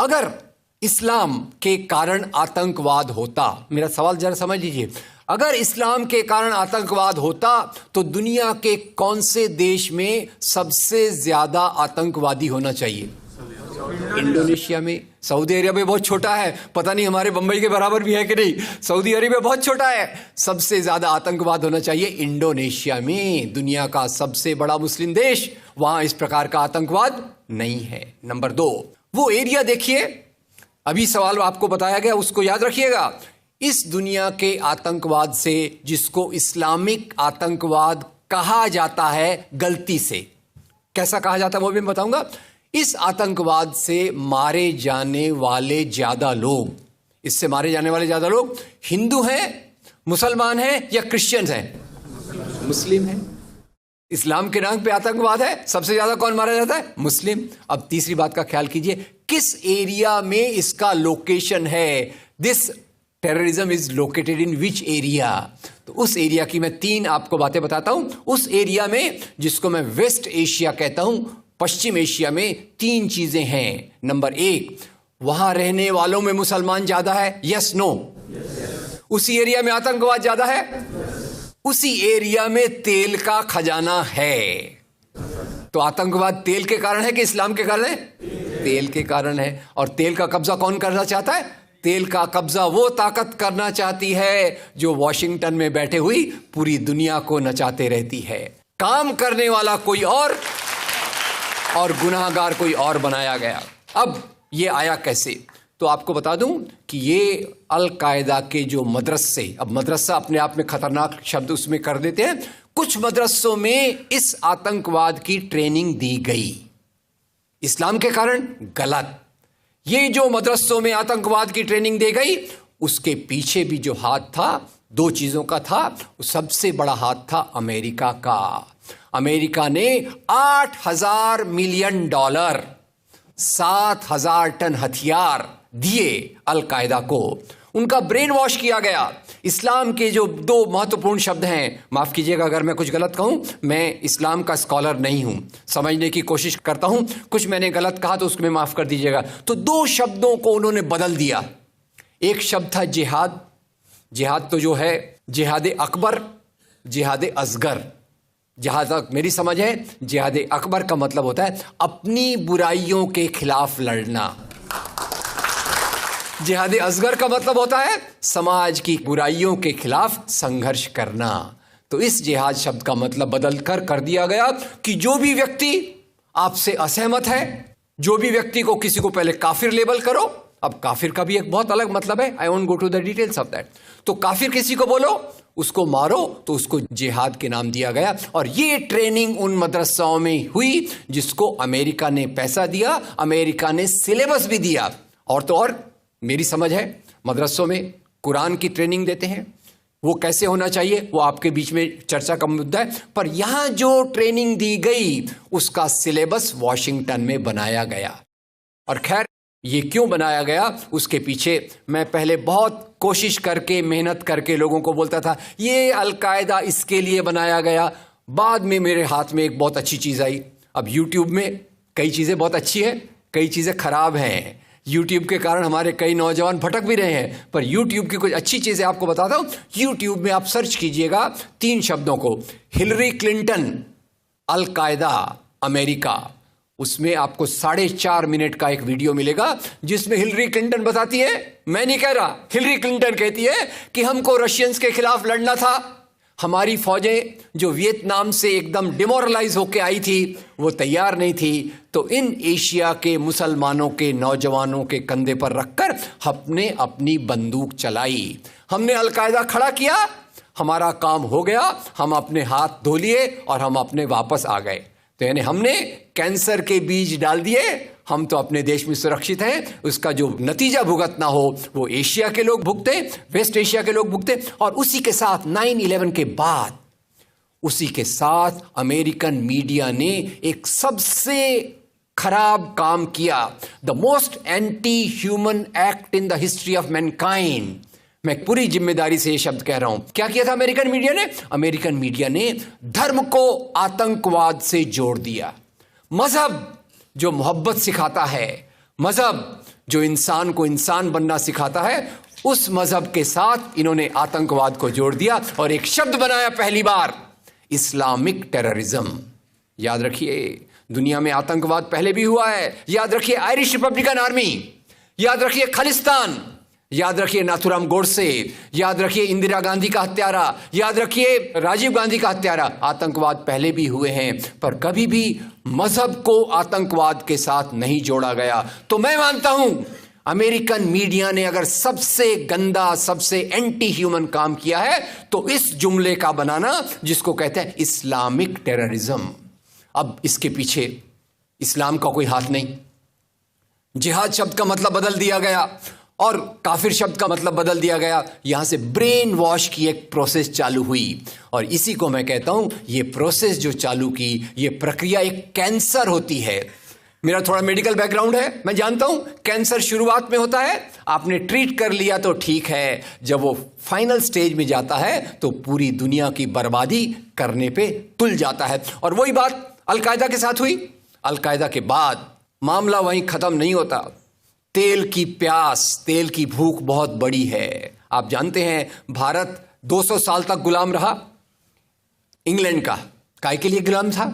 अगर इस्लाम के कारण आतंकवाद होता, मेरा सवाल जरा समझ लीजिए, अगर इस्लाम के कारण आतंकवाद होता तो दुनिया के कौन से देश में सबसे ज्यादा आतंकवादी होना चाहिए? इंडोनेशिया में। सऊदी अरेबिया बहुत छोटा है, पता नहीं हमारे बंबई के बराबर भी है कि नहीं। सऊदी अरेबिया बहुत छोटा है, सबसे ज्यादा आतंकवाद होना चाहिए इंडोनेशिया में, दुनिया का सबसे बड़ा मुस्लिम देश। वहां इस प्रकार का आतंकवाद नहीं है। नंबर 2, वो एरिया देखिए, अभी सवाल आपको बताया गया, उसको याद रखिएगा। इस दुनिया के आतंकवाद से, जिसको इस्लामिक आतंकवाद कहा जाता है गलती से, कैसा कहा जाता है वो भी मैं बताऊंगा। इस आतंकवाद से मारे जाने वाले ज्यादा लोग, इससे मारे जाने वाले ज्यादा लोग हिंदू हैं, मुसलमान हैं या क्रिश्चियंस हैं? मुस्लिम हैं। इस्लाम के नाम पे आतंकवाद है, सबसे ज्यादा कौन मारा जाता है? मुस्लिम। अब तीसरी बात का ख्याल कीजिए, किस एरिया में इसका लोकेशन है? This terrorism is located in which area? तो उस एरिया की मैं 3 आपको बातें बताता हूं। उस एरिया में, जिसको मैं वेस्ट एशिया कहता हूं, पश्चिम एशिया में 3 चीजें हैं। नंबर 1, वहां रहने वालों में मुसलमान ज्यादा है, यस नो? उसी एरिया में आतंकवाद ज्यादा है, उसी एरिया में तेल का खजाना है। तो आतंकवाद तेल के कारण है कि इस्लाम के कारण है? तेल के कारण है। और तेल का कब्जा कौन करना चाहता है? तेल का कब्जा वो ताकत करना चाहती है जो वॉशिंगटन में बैठे हुई पूरी दुनिया को नचाते रहती है। काम करने वाला कोई और गुनाहगार कोई और बनाया गया। अब ये आया कैसे? तो आपको बता दूं कि ये अल कायदा के जो मदरसे, अब मदरसा अपने आप में खतरनाक शब्द उसमें कर देते हैं, कुछ मदरसों में इस आतंकवाद की ट्रेनिंग दी गई। इस्लाम के कारण गलत। ये जो मदरसों में आतंकवाद की ट्रेनिंग दी गई, उसके पीछे भी जो हाथ था, 2 चीजों का था। सबसे बड़ा हाथ था अमेरिका का। अमेरिका ने $8,000 मिलियन, 7,000 टन हथियार दिए अल कायदा को। उनका ब्रेन वॉश किया गया। इस्लाम के जो 2 महत्वपूर्ण शब्द हैं, माफ कीजिएगा अगर मैं कुछ गलत कहूं, मैं इस्लाम का स्कॉलर नहीं हूं, समझने की कोशिश करता हूं, कुछ मैंने गलत कहा तो उसको माफ कर दीजिएगा। तो 2 शब्दों को उन्होंने बदल दिया। एक शब्द था जिहाद। जिहाद तो जो है जिहाद अकबर, जिहाद असगर। जहां तक मेरी समझ है, जिहाद अकबर का मतलब होता है अपनी बुराइयों के खिलाफ लड़ना। जिहाद असगर का मतलब होता है समाज की बुराइयों के खिलाफ संघर्ष करना। तो इस जिहाद शब्द का मतलब बदल कर दिया गया कि जो भी व्यक्ति आपसे असहमत है, जो भी व्यक्ति को किसी को पहले काफिर लेबल करो। अब काफिर का भी एक बहुत अलग मतलब है, I won't go to the details of that. तो काफिर किसी को बोलो, उसको मारो, तो उसको जिहाद के नाम दिया गया। और ये ट्रेनिंग उन मदरसाओं में हुई जिसको अमेरिका ने पैसा दिया, अमेरिका ने सिलेबस भी दिया। और तो और मेरी समझ है, मदरसों में कुरान की ट्रेनिंग देते हैं। वो कैसे होना चाहिए वो आपके बीच में चर्चा का मुद्दा है, पर यहां जो ट्रेनिंग दी गई उसका सिलेबस वॉशिंगटन में बनाया गया। और खैर, ये क्यों बनाया गया उसके पीछे मैं पहले बहुत कोशिश करके, मेहनत करके लोगों को बोलता था ये अल कायदा इसके लिए बनाया गया। बाद में मेरे हाथ में एक बहुत अच्छी चीज आई। अब यूट्यूब में कई चीजें बहुत अच्छी हैं, कई चीजें खराब हैं। यूट्यूब के कारण हमारे कई नौजवान भटक भी रहे हैं, पर यूट्यूब की कुछ अच्छी चीजें आपको बताता हूं। यूट्यूब में आप सर्च कीजिएगा 3 शब्दों को, हिलरी क्लिंटन अल कायदा अमेरिका, उसमें आपको 4.5 मिनट का एक वीडियो मिलेगा जिसमें हिलरी क्लिंटन बताती है, मैं नहीं कह रहा, हिलरी क्लिंटन कहती है कि हमको रशियंस के खिलाफ लड़ना था। हमारी फौजें जो वियतनाम से एकदम डिमोरलाइज होकर आई थी वो तैयार नहीं थी, तो इन एशिया के मुसलमानों के नौजवानों के कंधे पर रखकर हमने अपनी बंदूक चलाई, हमने अलकायदा खड़ा किया, हमारा काम हो गया, हम अपने हाथ धो लिए और हम अपने वापस आ गए। तो यानी हमने कैंसर के बीज डाल दिए, हम तो अपने देश में सुरक्षित हैं, उसका जो नतीजा भुगतना हो वो एशिया के लोग भुगते, वेस्ट एशिया के लोग भुगते। और उसी के साथ 9/11 के बाद, उसी के साथ अमेरिकन मीडिया ने एक सबसे खराब काम किया, the most anti human act in the history of Mankind. मैं पूरी जिम्मेदारी से ये शब्द कह रहा हूं। क्या किया था अमेरिकन मीडिया ने? अमेरिकन मीडिया ने धर्म को आतंकवाद से जोड़ दिया। मजहब जो मोहब्बत सिखाता है, मजहब जो इंसान को इंसान बनना सिखाता है, उस मजहब के साथ इन्होंने आतंकवाद को जोड़ दिया और एक शब्द बनाया पहली बार, इस्लामिक टेररिज्म। याद रखिए, दुनिया में आतंकवाद पहले भी हुआ है। याद रखिए आयरिश रिपब्लिकन आर्मी, याद रखिए खालिस्तान, याद रखिए नाथुराम गोडसे, याद रखिए इंदिरा गांधी का हत्यारा, याद रखिए राजीव गांधी का हत्यारा। आतंकवाद पहले भी हुए हैं, पर कभी भी मजहब को आतंकवाद के साथ नहीं जोड़ा गया। तो मैं मानता हूं अमेरिकन मीडिया ने अगर सबसे गंदा, सबसे एंटी ह्यूमन काम किया है तो इस जुमले का बनाना जिसको कहते हैं इस्लामिक टेररिज्म। अब इसके पीछे इस्लाम का कोई हाथ नहीं। जिहाद शब्द का मतलब बदल दिया गया और काफिर शब्द का मतलब बदल दिया गया। यहां से ब्रेन वॉश की एक प्रोसेस चालू हुई और इसी को मैं कहता हूं, ये प्रोसेस जो चालू की, ये प्रक्रिया एक कैंसर होती है। मेरा थोड़ा मेडिकल बैकग्राउंड है, मैं जानता हूं कैंसर शुरुआत में होता है, आपने ट्रीट कर लिया तो ठीक है, जब वो फाइनल स्टेज में जाता है तो पूरी दुनिया की बर्बादी करने पे तुल जाता है। और वही बात अलकायदा के साथ हुई। अलकायदा के बाद मामला वहीं खत्म नहीं होता। तेल की प्यास, तेल की भूख बहुत बड़ी है। आप जानते हैं भारत 200 साल तक गुलाम रहा इंग्लैंड का। काय के लिए गुलाम था?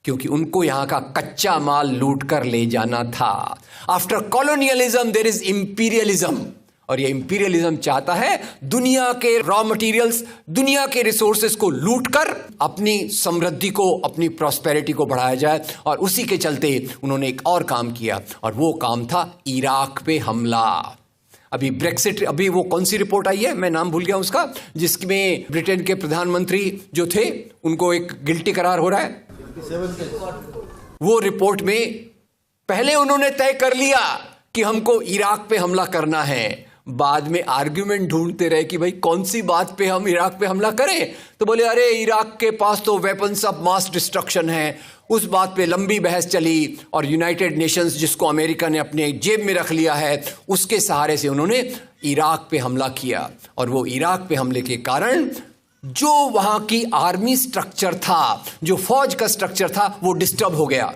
क्योंकि उनको यहां का कच्चा माल लूट कर ले जाना था। After colonialism there is imperialism, और ये इंपीरियलिज्म चाहता है दुनिया के रॉ मटेरियल्स, दुनिया के रिसोर्सेस को लूट कर अपनी समृद्धि को, अपनी प्रॉस्पेरिटी को बढ़ाया जाए। और उसी के चलते उन्होंने एक और काम किया और वो काम था इराक पे हमला। अभी ब्रेक्सिट, अभी वो कौन सी रिपोर्ट आई है, मैं नाम भूल गया उसका, जिसमें ब्रिटेन के प्रधानमंत्री जो थे उनको एक गिल्टी करार हो रहा है। वो रिपोर्ट में पहले उन्होंने तय कर लिया कि हमको इराक पे हमला करना है, बाद में आर्ग्यूमेंट ढूंढते रहे कि भाई कौन सी बात पे हम इराक पे हमला करें। तो बोले अरे इराक के पास तो वेपन्स ऑफ मास डिस्ट्रक्शन है। उस बात पे लंबी बहस चली और यूनाइटेड नेशंस, जिसको अमेरिका ने अपने जेब में रख लिया है, उसके सहारे से उन्होंने इराक पे हमला किया। और वो इराक पे हमले के कारण जो वहां की आर्मी स्ट्रक्चर था, जो फौज का स्ट्रक्चर था, वो डिस्टर्ब हो गया।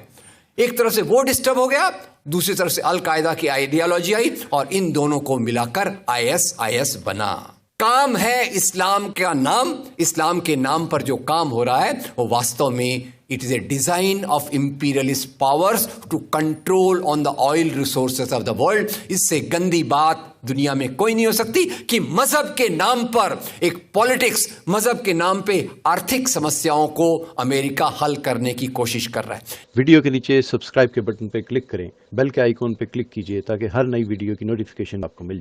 एक तरफ से वो डिस्टर्ब हो गया, दूसरी तरफ से अलकायदा की आइडियोलॉजी आई और इन दोनों को मिलाकर आईएस बना। काम है इस्लाम का नाम, इस्लाम के नाम पर जो काम हो रहा है वो वास्तव में it is a design of imperialist powers to control on the oil resources of the world. इससे गंदी बात दुनिया में कोई नहीं हो सकती कि मजहब के नाम पर एक पॉलिटिक्स, मजहब के नाम पे आर्थिक समस्याओं को अमेरिका हल करने की कोशिश कर रहा है। वीडियो के नीचे सब्सक्राइब के बटन पे क्लिक करें, बेल के आइकॉन पे क्लिक कीजिए ताकि हर नई वीडियो की नोटिफिकेशन आपको मिल जाए।